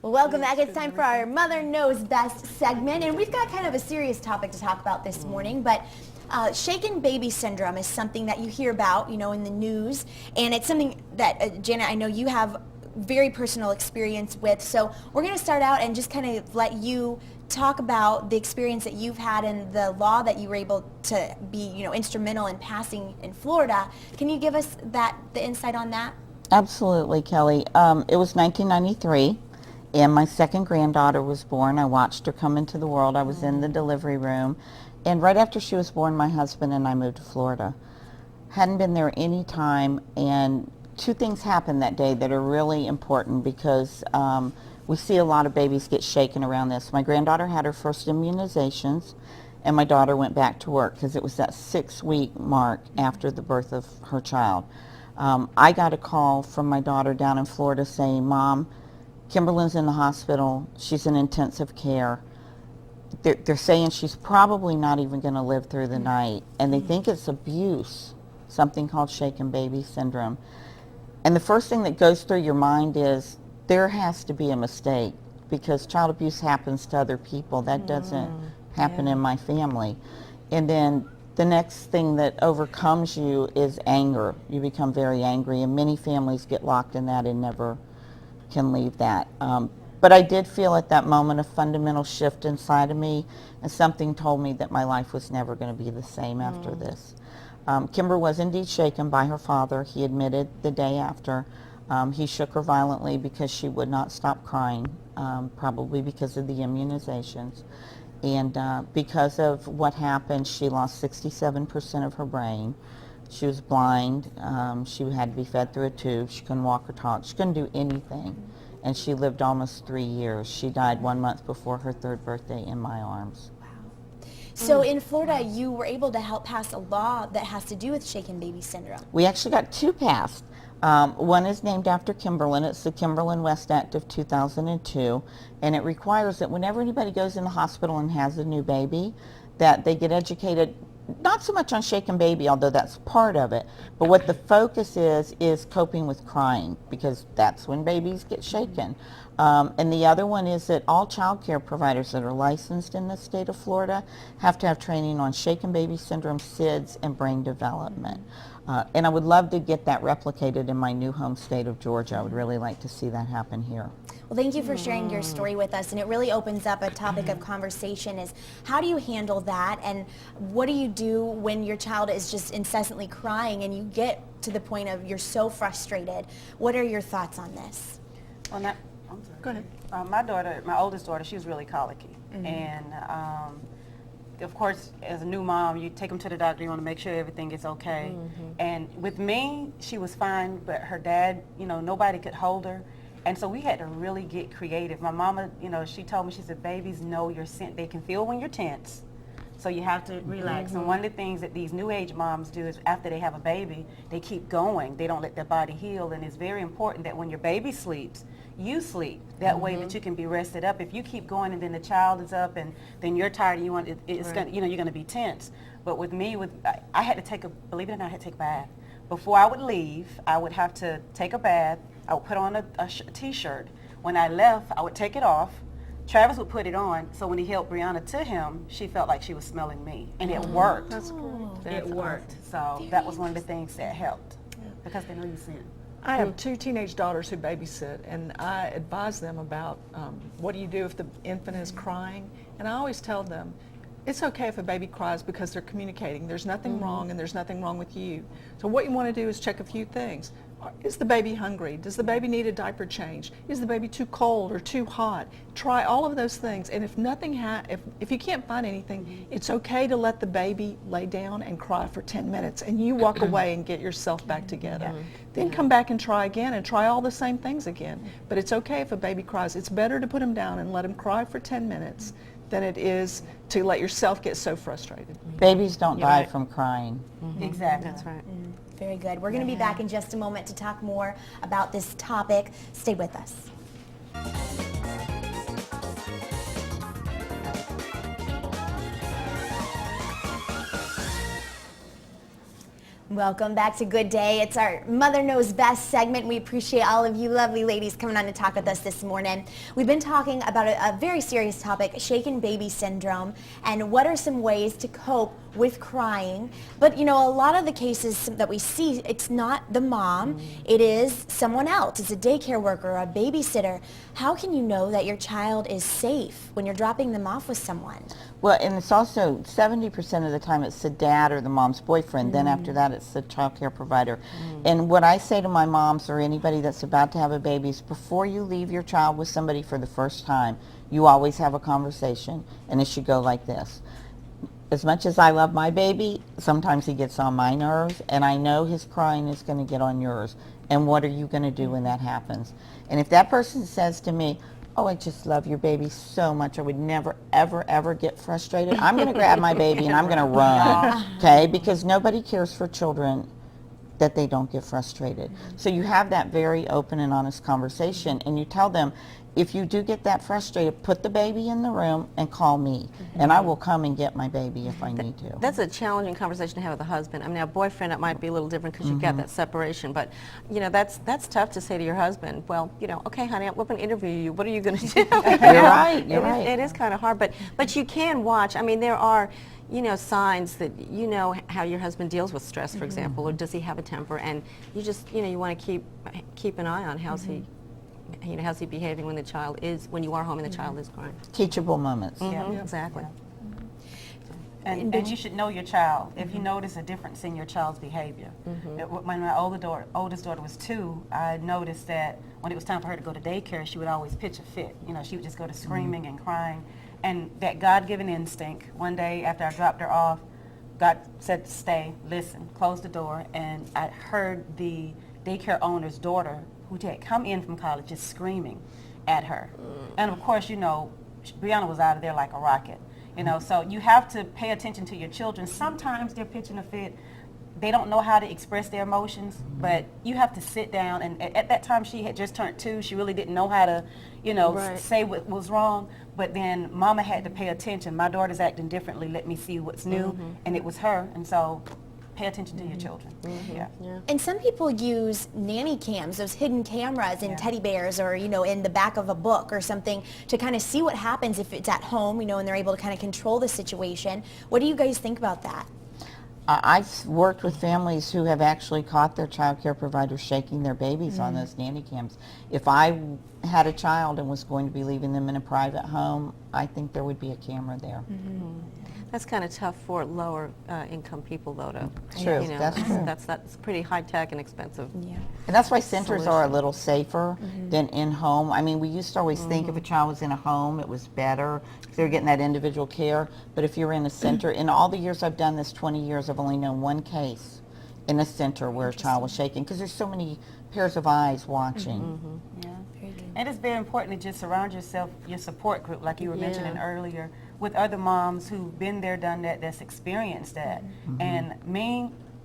Welcome back. It's time for our Mother Knows Best segment, and we've got kind of a serious topic to talk about this morning, but shaken baby syndrome is something that you hear about, in the news, and it's something that, Janet, I know you have very personal experience with, so we're going to start out and just kind of let you talk about the experience that you've had and the law that you were able to be, instrumental in passing in Florida. Can you give us the insight on that? Absolutely, Kelly. It was 1993, and my second granddaughter was born. I watched her come into the world. I was in the delivery room, and right after she was born, my husband and I moved to Florida. Hadn't been there any time, and two things happened that day that are really important because we see a lot of babies get shaken around this. My granddaughter had her first immunizations, and my daughter went back to work because it was that 6-week mark after the birth of her child. I got a call from my daughter down in Florida saying, "Mom, Kimberly's in the hospital. She's in intensive care. They're saying she's probably not even going to live through the night, and they think it's abuse, something called shaken baby syndrome." And the first thing that goes through your mind is there has to be a mistake because child abuse happens to other people. That doesn't happen in my family. And then the next thing that overcomes you is anger. You become very angry, and many families get locked in that and never can leave that. But I did feel at that moment a fundamental shift inside of me, and something told me that my life was never going to be the same after this. Kimber was indeed shaken by her father. He admitted the day after. He shook her violently because she would not stop crying, probably because of the immunizations. And because of what happened, she lost 67% of her brain. She was blind. She had to be fed through a tube. She couldn't walk or talk. She couldn't do anything. And she lived almost 3 years. She died 1 month before her 3rd birthday in my arms. So in Florida, you were able to help pass a law that has to do with shaken baby syndrome. We actually got 2 passed. One is named after Kimberlin. It's the Kimberlin West Act of 2002, and it requires that whenever anybody goes in the hospital and has a new baby, that they get educated, not so much on shaken baby, although that's part of it, but what the focus is coping with crying, because that's when babies get shaken. And the other one is that all child care providers that are licensed in the state of Florida have to have training on shaken baby syndrome, SIDS, and brain development. And I would love to get that replicated in my new home state of Georgia. I would really like to see that happen here. Well, thank you for sharing your story with us, and it really opens up a topic of conversation is how do you handle that, and what do you do when your child is just incessantly crying and you get to the point of you're so frustrated? What are your thoughts on this? Well, go ahead. My daughter, my oldest daughter, she was really colicky, and of course, as a new mom, you take them to the doctor, you want to make sure everything is okay. And with me, she was fine, but her dad, nobody could hold her. And so we had to really get creative. My mama, she told me, she said, babies know you're they can feel when you're tense. So you have to relax. And one of the things that these new age moms do is after they have a baby, they keep going. They don't let their body heal. And it's very important that when your baby sleeps, you sleep. That way that you can be rested up. If you keep going and then the child is up and then you're tired and you want it's gonna, you're going to be tense. But with me, I had to believe it or not, I had to take a bath. Before I would leave, I would have to take a bath. I would put on a t-shirt. When I left, I would take it off. Travis would put it on, so when he helped Brianna to him, she felt like she was smelling me, and it worked. That's great. It worked. So that was one of the things that helped, because they know you sin. I have 2 teenage daughters who babysit, and I advise them about what do you do if the infant is crying, and I always tell them, it's okay if a baby cries because they're communicating. There's nothing wrong, and there's nothing wrong with you. So what you want to do is check a few things. Is the baby hungry? Does the baby need a diaper change? Is the baby too cold or too hot? Try all of those things, and if nothing if you can't find anything, it's okay to let the baby lay down and cry for 10 minutes, and you walk away and get yourself back together. Then come back and try again and try all the same things again. But it's okay if a baby cries. It's better to put him down and let him cry for 10 minutes than it is to let yourself get so frustrated. Babies don't die from crying. Exactly. That's right. Very good. We're going to be back in just a moment to talk more about this topic. Stay with us. Welcome back to Good Day. It's our Mother Knows Best segment. We appreciate all of you lovely ladies coming on to talk with us this morning. We've been talking about a very serious topic, shaken baby syndrome, and what are some ways to cope with crying. But you know, a lot of the cases that we see, it's not the mom, it is someone else. It's a daycare worker, a babysitter. How can you know that your child is safe when you're dropping them off with someone? Well, and it's also 70% of the time it's the dad or the mom's boyfriend. Then after that, it's the child care provider. And what I say to my moms or anybody that's about to have a baby is before you leave your child with somebody for the first time, you always have a conversation, and it should go like this. As much as I love my baby, sometimes he gets on my nerves, and I know his crying is going to get on yours. And what are you going to do when that happens? And if that person says to me, oh, I just love your baby so much, I would never, ever, ever get frustrated, I'm going to grab my baby and I'm going to run, okay? Because nobody cares for children that they don't get frustrated. So you have that very open and honest conversation, and you tell them, if you do get that frustrated, put the baby in the room and call me, and I will come and get my baby if I need to. That's a challenging conversation to have with a husband. I mean, a boyfriend, it might be a little different because you've got that separation, but you know, that's tough to say to your husband, well, you know, okay, honey, we're going to interview you. What are you going to do? You're right. You're right. It is kind of hard, but you can watch. I mean, there are, you know, signs that you know how your husband deals with stress, for example, or does he have a temper, and you just, you know, you want to keep an eye on how's he. You know, how's he behaving when when you are home and the child is crying? Teachable moments. Yeah. Exactly. And you should know your child. If you notice a difference in your child's behavior. When my oldest daughter was 2, I noticed that when it was time for her to go to daycare, she would always pitch a fit. You know, she would just go to screaming and crying. And that God-given instinct, one day after I dropped her off, God said, stay, listen, close the door, and I heard the daycare owner's daughter, who had come in from college, just screaming at her. And of course, you know, Brianna was out of there like a rocket. You know, so you have to pay attention to your children. Sometimes they're pitching a fit. They don't know how to express their emotions, but you have to sit down. And at that time, she had just turned 2. She really didn't know how to, you know, say what was wrong. But then Mama had to pay attention. My daughter's acting differently. Let me see what's new. And it was her. And so pay attention to your children. Yeah. And some people use nanny cams, those hidden cameras in teddy bears or, you know, in the back of a book or something to kind of see what happens if it's at home, you know, and they're able to kind of control the situation. What do you guys think about that? I've worked with families who have actually caught their child care providers shaking their babies on those nanny cams. If I had a child and was going to be leaving them in a private home, I think there would be a camera there. That's kind of tough for lower income people, though, to, True, you know, that's true. That's pretty high tech and expensive. Yeah. And that's why centers are a little safer than in home. I mean, we used to always think if a child was in a home, it was better because they were getting that individual care. But if you're in a center, in all the years I've done this, 20 years, I've only known one case in a center where a child was shaking because there's so many pairs of eyes watching. Yeah. And it's very important to just surround yourself, your support group, like you were mentioning earlier, with other moms who've been there, done that, that's experienced that. And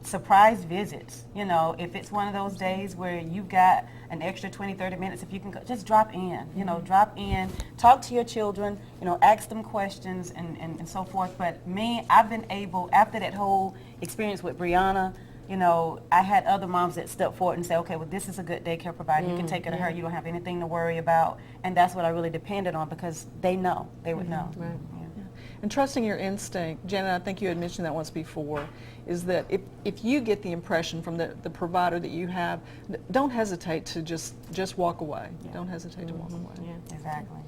surprise visits, you know, if it's one of those days where you've got an extra 20, 30 minutes, if you can go, just drop in, you know, drop in, talk to your children, you know, ask them questions and so forth. But I've been able, after that whole experience with Brianna, you know, I had other moms that stepped forward and say, okay, well, this is a good daycare provider. You can take her to her. You don't have anything to worry about. And that's what I really depended on because they know. They would know. Right. And trusting your instinct, Janet, I think you had mentioned that once before, is that if you get the impression from the provider that you have, don't hesitate to just walk away. Don't hesitate to walk away. Exactly.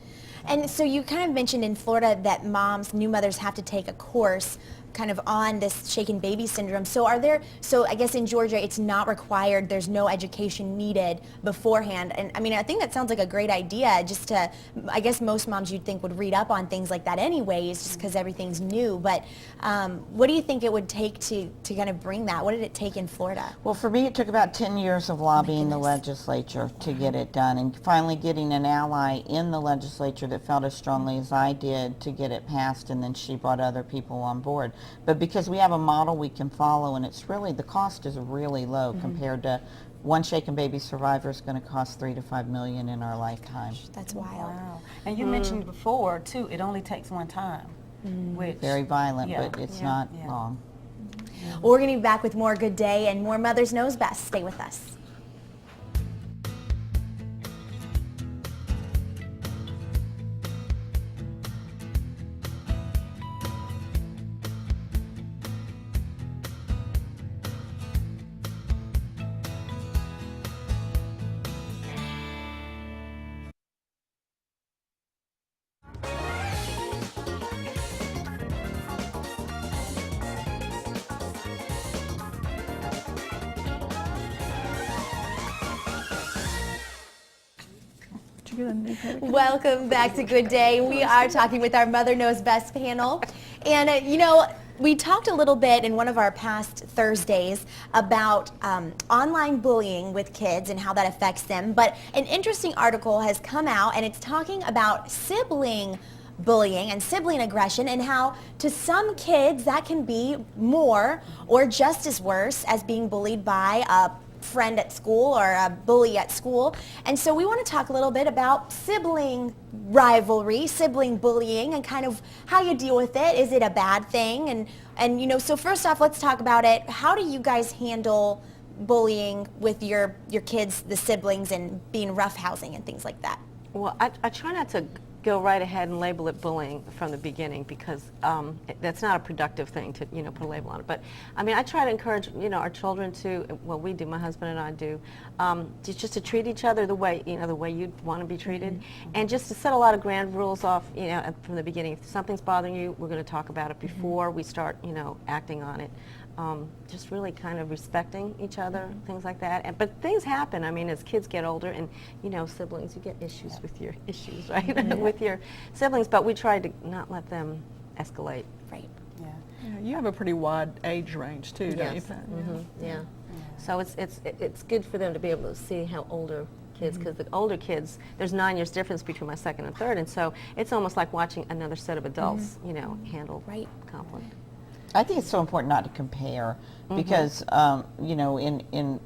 And so you kind of mentioned in Florida that new mothers have to take a course kind of on this shaken baby syndrome. So I guess in Georgia it's not required, there's no education needed beforehand. And I mean, I think that sounds like a great idea I guess most moms you'd think would read up on things like that anyways, just because everything's new. But what do you think it would take to kind of bring that? What did it take in Florida? Well, for me, it took about 10 years of lobbying the legislature to get it done, and finally getting an ally in the legislature that felt as strongly as I did to get it passed, and then she brought other people on board. But because we have a model we can follow, and it's really, the cost is really low compared to one shaken baby survivor is going to cost $3 to $5 million in our lifetime. That's wild. Wow. And you mentioned before, too, it only takes one time. Which, Very violent, but it's not long. We're going to be back with more Good Day and more Mother's Knows Best. Stay with us. Welcome back to Good Day. We are talking with our Mother Knows Best panel. And, you know, we talked a little bit in one of our past Thursdays about online bullying with kids and how that affects them. But an interesting article has come out, and it's talking about sibling bullying and sibling aggression, and how to some kids that can be more or just as worse as being bullied by a friend at school or a bully at school. And so we want to talk a little bit about sibling rivalry, sibling bullying, and kind of how you deal with it. Is it a bad thing? And you know, so first off, let's talk about it. How do you guys handle bullying with your kids, the siblings, and being roughhousing and things like that? Well, I try not to go right ahead and label it bullying from the beginning, because that's not a productive thing to, you know, put a label on it. But I mean, I try to encourage, you know, our children to, well, we do, my husband and I do, just to treat each other the way, you know, the way you'd want to be treated, and just to set a lot of grand rules off, you know, from the beginning. If something's bothering you, we're going to talk about it before we start, you know, acting on it. Just really kind of respecting each other, things like that. But things happen. I mean, as kids get older, and you know, siblings, you get issues with your issues, right? With your siblings. But we try to not let them escalate. Right. Yeah. Yeah, you have a pretty wide age range too, don't you, Yes. Pat? Yeah. So it's good for them to be able to see how older kids, because the older kids, there's 9 years difference between my second and third, and so it's almost like watching another set of adults, you know, handle conflict. I think it's so important not to compare, because you know, in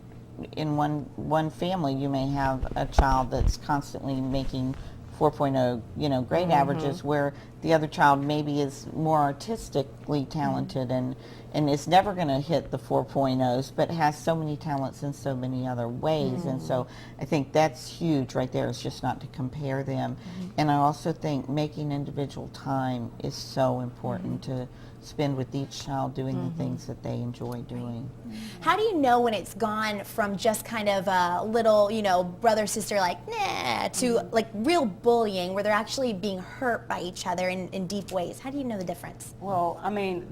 one family you may have a child that's constantly making 4.0, you know, grade averages, where the other child maybe is more artistically talented and is never going to hit the 4.0s, but has so many talents in so many other ways. And so I think that's huge right there, is just not to compare them. And I also think making individual time is so important to spend with each child doing the things that they enjoy doing. How do you know when it's gone from just kind of a little, you know, brother, sister, like, nah, to like real bullying where they're actually being hurt by each other in deep ways? How do you know the difference? Well, I mean,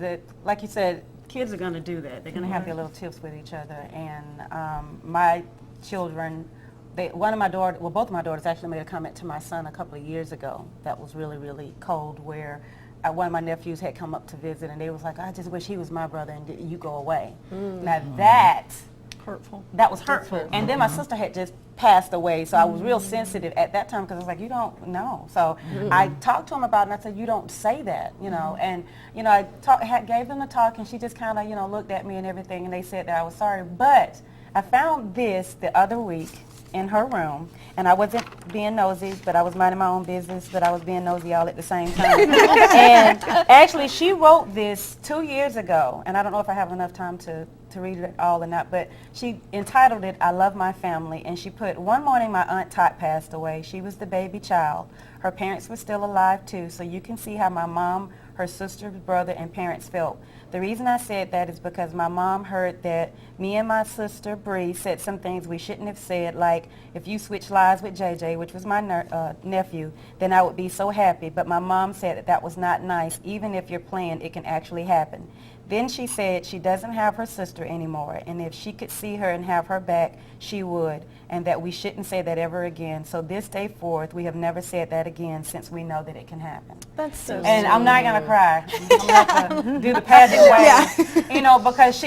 like you said, kids are going to do that. They're going to have their little tips with each other. And my children, both of my daughters actually made a comment to my son a couple of years ago that was really, really cold, where one of my nephews had come up to visit, and they was like, I just wish he was my brother and you go away. Now that was hurtful. And then my sister had just passed away, so I was real sensitive at that time, because I was like, you don't know. So I talked to him about it, and I said, you don't say that, you know. And, you know, I gave them the talk, and she just kind of, you know, looked at me and everything, and they said that I was sorry. But I found this the other week in her room, and I wasn't being nosy, but I was minding my own business, but I was being nosy all at the same time. And actually, she wrote this 2 years ago, and I don't know if I have enough time to read it all or not, but she entitled it, I Love My Family, and she put, one morning my Aunt Tot passed away. She was the baby child. Her parents were still alive too, so you can see how my mom, her sister, brother, and parents felt. The reason I said that is because my mom heard that me and my sister, Bree, said some things we shouldn't have said, like, if you switch lies with JJ, which was my nephew, then I would be so happy. But my mom said that that was not nice. Even if you're playing, it can actually happen. Then she said she doesn't have her sister anymore, and if she could see her and have her back, she would, and that we shouldn't say that ever again. So this day forth, we have never said that again, since we know that it can happen. That's so And sweet. I'm not going to cry. I'm not going to do the pageant way, you know, because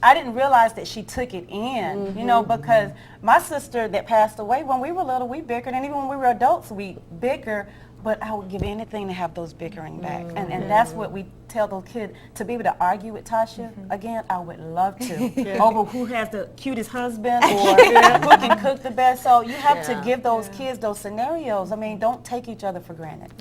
I didn't realize that she took it in, you know, because my sister that passed away, when we were little, we bickered, and even when we were adults, we bicker, but I would give anything to have those bickering back. And that's what we tell those kids to be able to argue with Tasha again. I would love to over who has the cutest husband or who can cook the best. So you have to give those kids those scenarios. I mean, don't take each other for granted.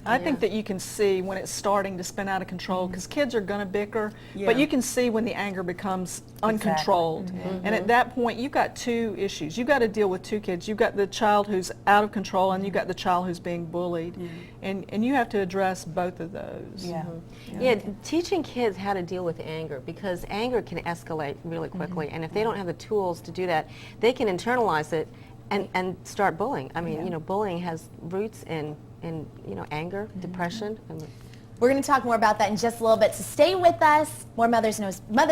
I think that you can see when it's starting to spin out of control, because kids are going to bicker, but you can see when the anger becomes uncontrolled. And at that point, you've got two issues. You've got to deal with two kids. You've got the child who's out of control, and you've got the child who's being bullied. And you have to address both of those. Yeah, teaching kids how to deal with anger, because anger can escalate really quickly, and if they don't have the tools to do that, they can internalize it and start bullying. I mean, you know, bullying has roots in you know, anger, depression. We're going to talk more about that in just a little bit, so stay with us. More Mother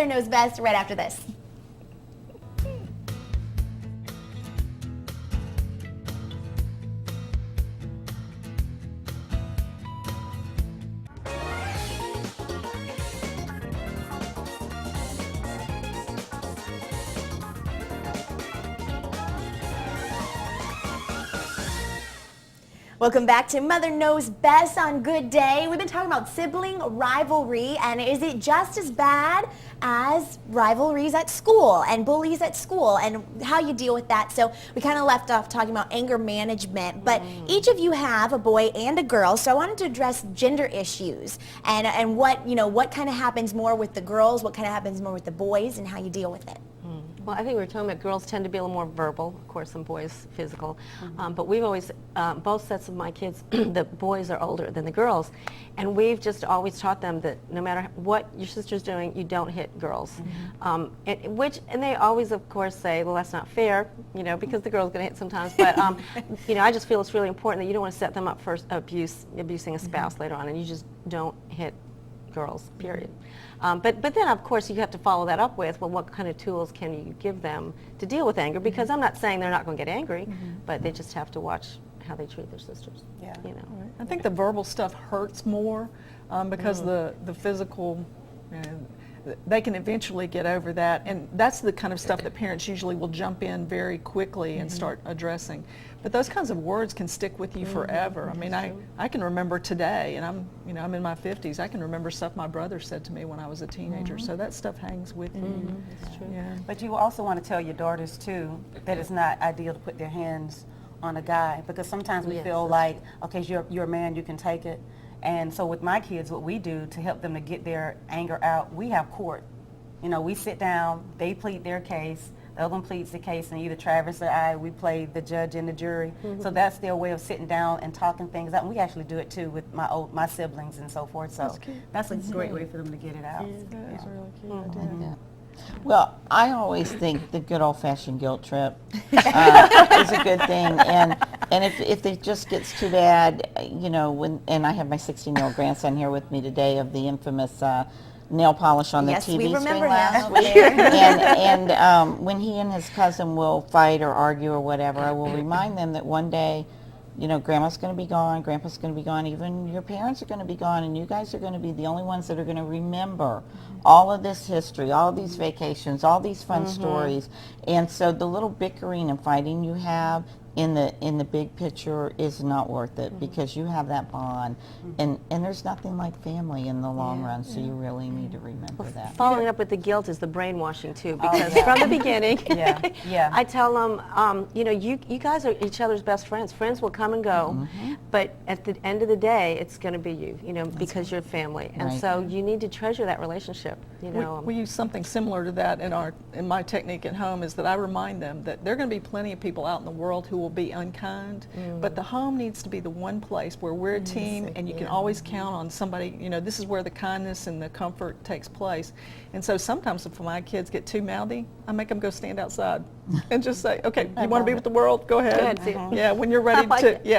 Knows Best right after this. Welcome back to Mother Knows Best on Good Day. We've been talking about sibling rivalry, and is it just as bad as rivalries at school and bullies at school and how you deal with that? So we kind of left off talking about anger management, but each of you have a boy and a girl, so I wanted to address gender issues and what, you know, what kind of happens more with the girls, what kind of happens more with the boys, and how you deal with it. Well, I think we were talking about girls tend to be a little more verbal, of course, and boys physical. But we've always, both sets of my kids, the boys are older than the girls, and we've just always taught them that no matter what your sister's doing, you don't hit girls. And they always, of course, say, well, that's not fair, you know, because the girl's going to hit sometimes. But you know, I just feel it's really important that you don't want to set them up for abusing a spouse later on, and you just don't hit girls, period. But then, of course, you have to follow that up with, well, what kind of tools can you give them to deal with anger? Because I'm not saying they're not going to get angry, but they just have to watch how they treat their sisters. You know. I think the verbal stuff hurts more because the physical, they can eventually get over that, and that's the kind of stuff that parents usually will jump in very quickly and start addressing. But those kinds of words can stick with you forever. I mean, I can remember today, and I'm in my 50s. I can remember stuff my brother said to me when I was a teenager. So that stuff hangs with you. That's true. Yeah. But you also want to tell your daughters too that it's not ideal to put their hands on a guy, because sometimes we feel like, okay, you're a man, you can take it. And so with my kids, what we do to help them to get their anger out, we have court. You know, we sit down, they plead their case, the other one pleads the case, and either Travis or I, we play the judge and the jury. So that's their way of sitting down and talking things out. And we actually do it too with my siblings and so forth. So that's a great way for them to get it out. That is really cute. Well, I always think the good old-fashioned guilt trip is a good thing, and if it just gets too bad, you know, and I have my 16-year-old grandson here with me today of the infamous nail polish on the Yes, TV we screen remember last him. week, and when he and his cousin will fight or argue or whatever, I will remind them that one day, you know, Grandma's going to be gone, Grandpa's going to be gone, even your parents are going to be gone, and you guys are going to be the only ones that are going to remember all of this history, all of these vacations, all these fun stories. And so the little bickering and fighting you have in the big picture is not worth it, because you have that bond, and there's nothing like family in the long run, so you really need to remember that. Following up with the guilt is the brainwashing too, because from the beginning, I tell them, you know, you guys are each other's best friends. Friends will come and go, but at the end of the day, it's going to be you know, because you're family, and so you need to treasure that relationship. You know, we use something similar to that in my technique at home, is that I remind them that there are going to be plenty of people out in the world who will be unkind, but the home needs to be the one place where we're a team, and you can always count on somebody. You know, this is where the kindness and the comfort takes place. And so sometimes if my kids get too mouthy, I make them go stand outside and just say, okay, you want to be with the world? Go ahead. Yeah, when you're ready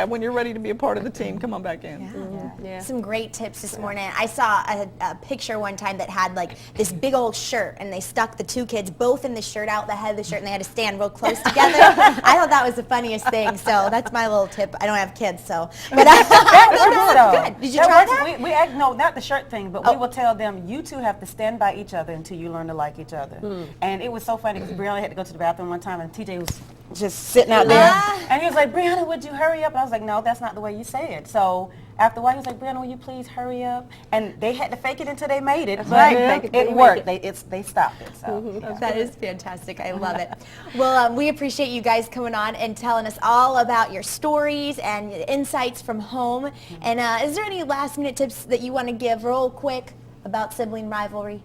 when you're ready to be a part of the team, come on back in. Some great tips this morning. I saw a picture one time that had like this big old shirt, and they stuck the two kids both in the shirt out the head of the shirt, and they had to stand real close together. I thought that was the funniest thing, so that's my little tip. I don't have kids, so. But That good. Did you try that? No, not the shirt thing, but we will tell them, you two have to stand by each other until you learn to like each other. And it was so funny because Brianna had to go to the bathroom one time, and TJ was just sitting out there. Ah. And he was like, Brianna, would you hurry up? And I was like, no, that's not the way you say it. So after a while, he was like, Brianna, will you please hurry up? And they had to fake it until they made it. But right. Fake it till it you worked. make They stopped it. So yeah. That is fantastic. I love it. Well, we appreciate you guys coming on and telling us all about your stories and insights from home. And is there any last minute tips that you want to give real quick about sibling rivalry?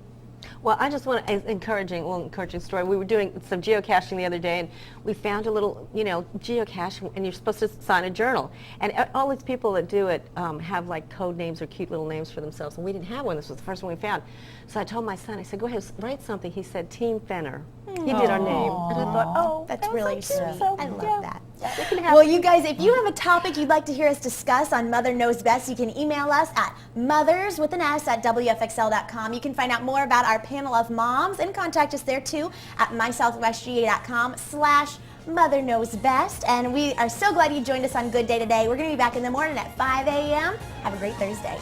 Well, I just want an encouraging story. We were doing some geocaching the other day, and we found a little, geocache, and you're supposed to sign a journal. And all these people that do it have like code names or cute little names for themselves, and we didn't have one. This was the first one we found. So I told my son, I said, go ahead, write something. He said, Team Fenner. He did our name. And I thought, oh, That's that was really so sweet. cute. So, I love yeah. that. It can happen. Well, you guys, if you have a topic you'd like to hear us discuss on Mother Knows Best, you can email us at mothers@WFXL.com. You can find out more about our panel of moms and contact us there too at mysouthwestga.com/Mother Knows Best. And we are so glad you joined us on Good Day today. We're going to be back in the morning at 5 a.m. Have a great Thursday.